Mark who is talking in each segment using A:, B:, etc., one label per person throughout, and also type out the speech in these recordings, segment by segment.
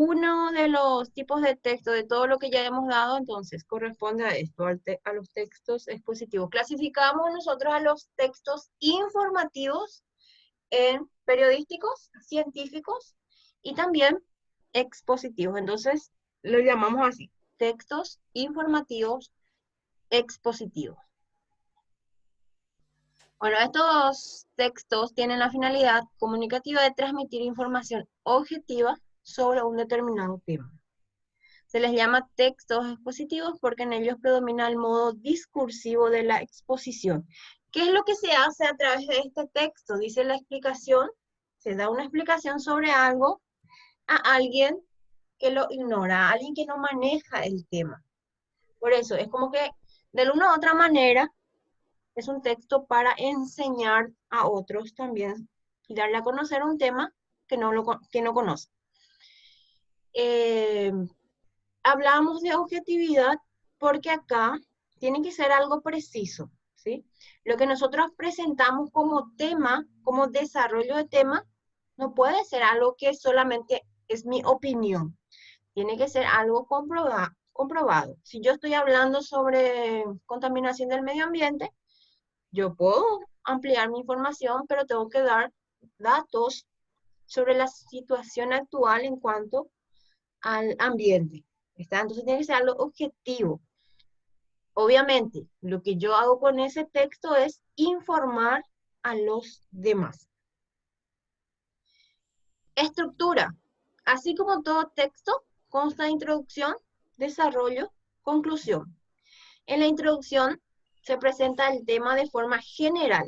A: uno de los tipos de texto de todo lo que ya hemos dado, entonces corresponde a esto, a los textos expositivos. Clasificamos nosotros a los textos informativos en periodísticos, científicos y también expositivos. Entonces, lo llamamos así, textos informativos expositivos. Bueno, estos textos tienen la finalidad comunicativa de transmitir información objetiva sobre un determinado tema. Se les llama textos expositivos porque en ellos predomina el modo discursivo de la exposición. ¿Qué es lo que se hace a través de este texto? Dice la explicación, se da una explicación sobre algo a alguien que lo ignora, a alguien que no maneja el tema. Por eso, es como que de una u otra manera es un texto para enseñar a otros también y darle a conocer un tema que no conoce. Hablamos de objetividad porque acá tiene que ser algo preciso, ¿sí? Lo que nosotros presentamos como tema, como desarrollo de tema, no puede ser algo que solamente es mi opinión. Tiene que ser algo comprobado. Si yo estoy hablando sobre contaminación del medio ambiente, yo puedo ampliar mi información, pero tengo que dar datos sobre la situación actual en cuanto al ambiente. ¿Está? Entonces tiene que ser algo objetivo. Obviamente, lo que yo hago con ese texto es informar a los demás. Estructura. Así como todo texto, consta de introducción, desarrollo, conclusión. En la introducción se presenta el tema de forma general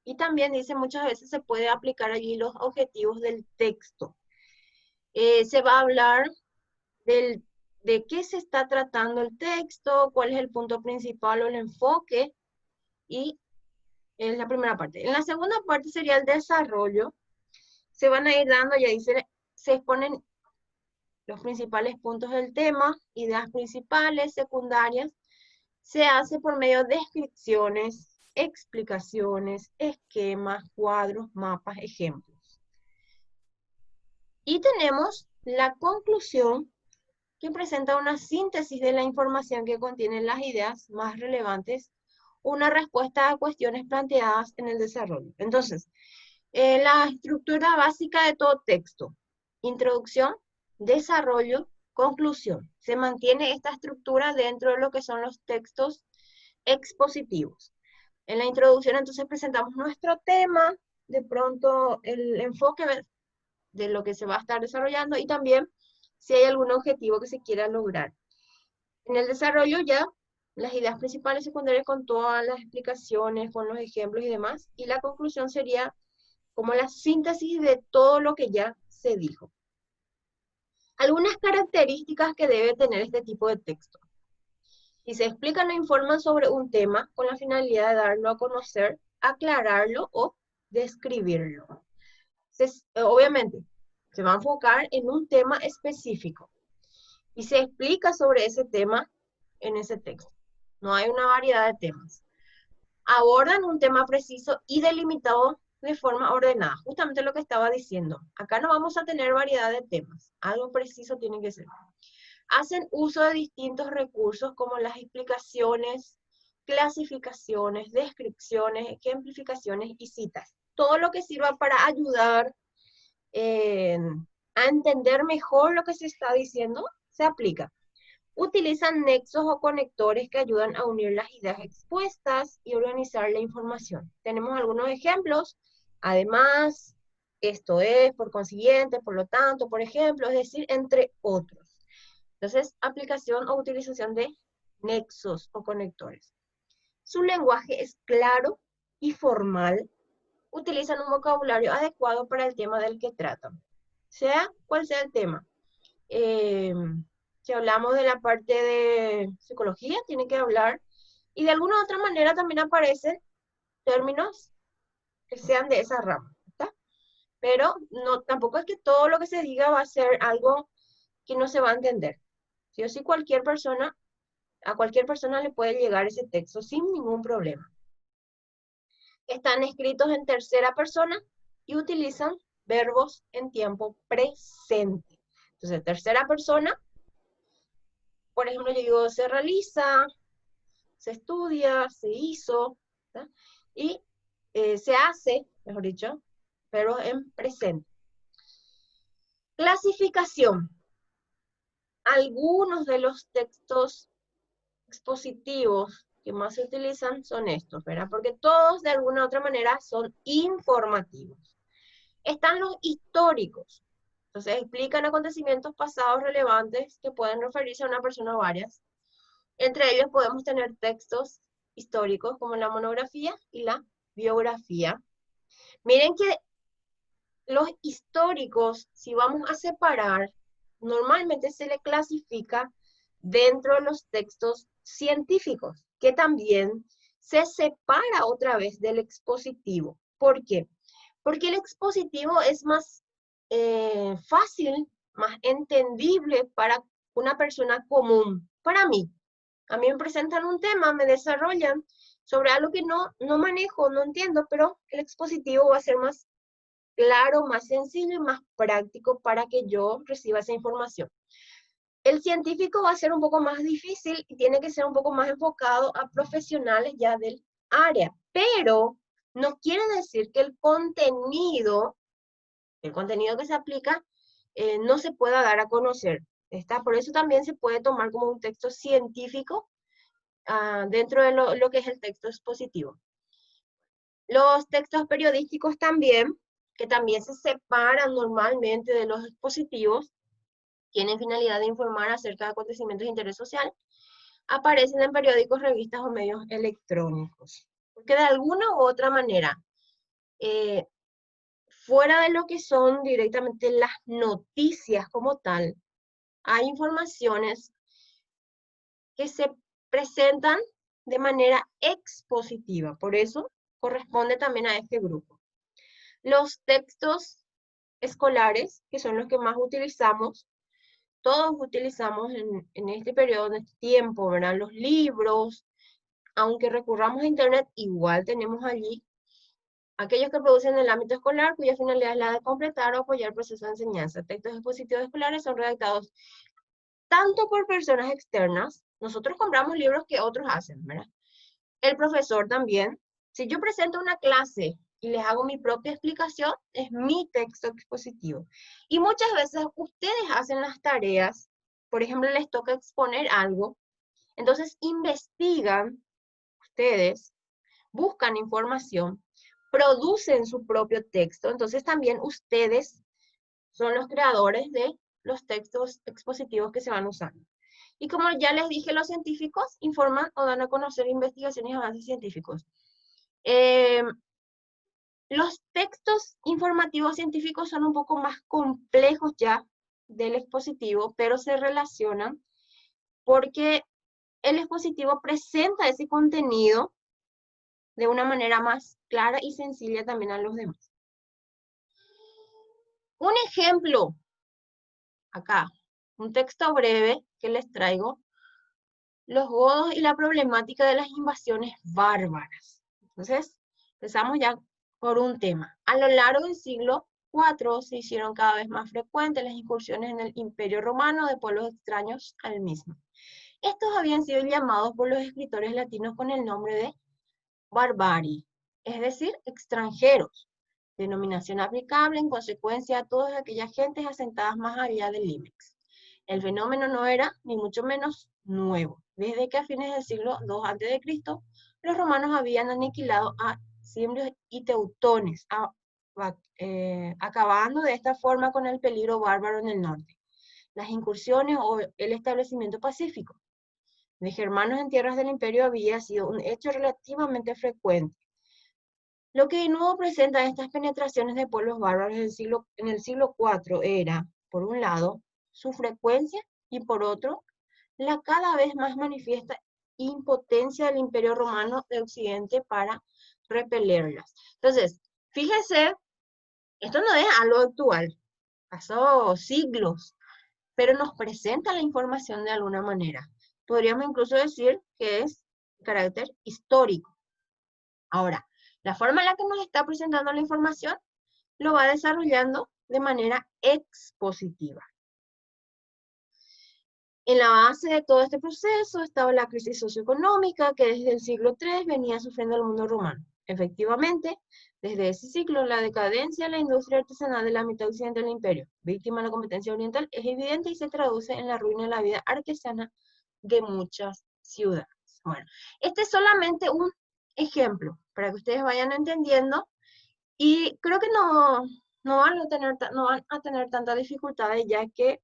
A: y también dice muchas veces se puede aplicar allí los objetivos del texto. Se va a hablar de qué se está tratando el texto, cuál es el punto principal o el enfoque, y es la primera parte. En la segunda parte sería el desarrollo. Se van a ir dando, ya dice, se exponen los principales puntos del tema, ideas principales, secundarias. Se hace por medio de descripciones, explicaciones, esquemas, cuadros, mapas, ejemplos. Y tenemos la conclusión, que presenta una síntesis de la información que contiene las ideas más relevantes, una respuesta a cuestiones planteadas en el desarrollo. Entonces, la estructura básica de todo texto: introducción, desarrollo, conclusión. Se mantiene esta estructura dentro de lo que son los textos expositivos. En la introducción entonces presentamos nuestro tema, de pronto el enfoque de lo que se va a estar desarrollando y también si hay algún objetivo que se quiera lograr. En el desarrollo ya las ideas principales y secundarias con todas las explicaciones, con los ejemplos y demás, y la conclusión sería como la síntesis de todo lo que ya se dijo. Algunas características que debe tener este tipo de texto. Si se explican o informan sobre un tema con la finalidad de darlo a conocer, aclararlo o describirlo. Obviamente, se va a enfocar en un tema específico y se explica sobre ese tema en ese texto. No hay una variedad de temas. Abordan un tema preciso y delimitado de forma ordenada. Justamente lo que estaba diciendo. Acá no vamos a tener variedad de temas. Algo preciso tiene que ser. Hacen uso de distintos recursos como las explicaciones, clasificaciones, descripciones, ejemplificaciones y citas. Todo lo que sirva para ayudar a entender mejor lo que se está diciendo, se aplica. Utilizan nexos o conectores que ayudan a unir las ideas expuestas y organizar la información. Tenemos algunos ejemplos. Además, esto es, por consiguiente, por lo tanto, por ejemplo, es decir, entre otros. Entonces, aplicación o utilización de nexos o conectores. Su lenguaje es claro y formal. Utilizan un vocabulario adecuado para el tema del que tratan, sea cual sea el tema. Si hablamos de la parte de psicología, tiene que hablar, y de alguna u otra manera también aparecen términos que sean de esa rama, ¿está? Pero no, tampoco es que todo lo que se diga va a ser algo que no se va a entender. Sí o sí, a cualquier persona le puede llegar ese texto sin ningún problema. Están escritos en tercera persona y utilizan verbos en tiempo presente. Entonces, tercera persona, por ejemplo, yo digo, se realiza, se estudia, se hizo, ¿tá? Y se hace, mejor dicho, pero en presente. Clasificación. Algunos de los textos expositivos que más se utilizan son estos, ¿verdad? Porque todos de alguna u otra manera son informativos. Están los históricos. Entonces explican acontecimientos pasados relevantes que pueden referirse a una persona o varias. Entre ellos podemos tener textos históricos como la monografía y la biografía. Miren que los históricos, si vamos a separar, normalmente se le clasifica dentro de los textos científicos, que también se separa otra vez del expositivo. ¿Por qué? Porque el expositivo es más fácil, más entendible para una persona común. Para mí, a mí me presentan un tema, me desarrollan sobre algo que no manejo, no entiendo, pero el expositivo va a ser más claro, más sencillo y más práctico para que yo reciba esa información. El científico va a ser un poco más difícil y tiene que ser un poco más enfocado a profesionales ya del área, pero no quiere decir que el contenido que se aplica no se pueda dar a conocer. ¿Está? Por eso también se puede tomar como un texto científico dentro de lo que es el texto expositivo. Los textos periodísticos también, que también se separan normalmente de los expositivos, tienen finalidad de informar acerca de acontecimientos de interés social, aparecen en periódicos, revistas o medios electrónicos. Porque de alguna u otra manera, fuera de lo que son directamente las noticias como tal, hay informaciones que se presentan de manera expositiva. Por eso corresponde también a este grupo. Los textos escolares, que son los que más utilizamos, todos utilizamos en este periodo, en este tiempo, ¿verdad? Los libros, aunque recurramos a Internet, igual tenemos allí aquellos que producen en el ámbito escolar, cuya finalidad es la de completar o apoyar el proceso de enseñanza. Textos expositivos escolares son redactados tanto por personas externas, nosotros compramos libros que otros hacen, ¿verdad? El profesor también. Si yo presento una clase y les hago mi propia explicación, es mi texto expositivo. Y muchas veces ustedes hacen las tareas, por ejemplo, les toca exponer algo, entonces investigan ustedes, buscan información, producen su propio texto, entonces también ustedes son los creadores de los textos expositivos que se van usando. Y como ya les dije, los científicos informan o dan a conocer investigaciones y avances científicos. Los textos informativos científicos son un poco más complejos ya del expositivo, pero se relacionan porque el expositivo presenta ese contenido de una manera más clara y sencilla también a los demás. Un ejemplo, acá, un texto breve que les traigo, los godos y la problemática de las invasiones bárbaras. Entonces, empezamos ya por un tema. A lo largo del siglo IV se hicieron cada vez más frecuentes las incursiones en el Imperio Romano de pueblos extraños al mismo. Estos habían sido llamados por los escritores latinos con el nombre de barbari, es decir, extranjeros, denominación aplicable en consecuencia a todas aquellas gentes asentadas más allá del límite. El fenómeno no era, ni mucho menos, nuevo. Desde que a fines del siglo II a.C., los romanos habían aniquilado a cimbrios y teutones, acabando de esta forma con el peligro bárbaro en el norte. Las incursiones o el establecimiento pacífico de germanos en tierras del imperio había sido un hecho relativamente frecuente. Lo que de nuevo presenta estas penetraciones de pueblos bárbaros en el siglo IV era, por un lado, su frecuencia y por otro, la cada vez más manifiesta impotencia del Imperio Romano de Occidente para repelerlas. Entonces, fíjense, esto no es algo actual, pasó siglos, pero nos presenta la información de alguna manera. Podríamos incluso decir que es de carácter histórico. Ahora, la forma en la que nos está presentando la información lo va desarrollando de manera expositiva. En la base de todo este proceso estaba la crisis socioeconómica que desde el siglo III venía sufriendo el mundo romano. Efectivamente, desde ese ciclo, la decadencia de la industria artesanal de la mitad occidental del imperio, víctima de la competencia oriental, es evidente y se traduce en la ruina de la vida artesana de muchas ciudades. Bueno, este es solamente un ejemplo para que ustedes vayan entendiendo y creo que no van a tener tantas dificultades ya que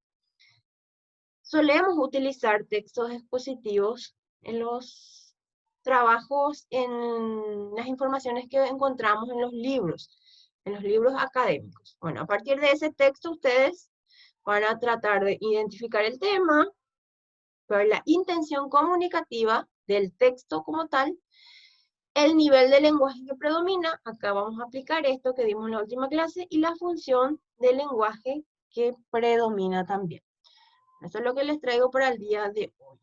A: solemos utilizar textos expositivos en los trabajos, en las informaciones que encontramos en los libros académicos. Bueno, a partir de ese texto ustedes van a tratar de identificar el tema, ver la intención comunicativa del texto como tal, el nivel de lenguaje que predomina, acá vamos a aplicar esto que dimos en la última clase, y la función del lenguaje que predomina también. Eso es lo que les traigo para el día de hoy.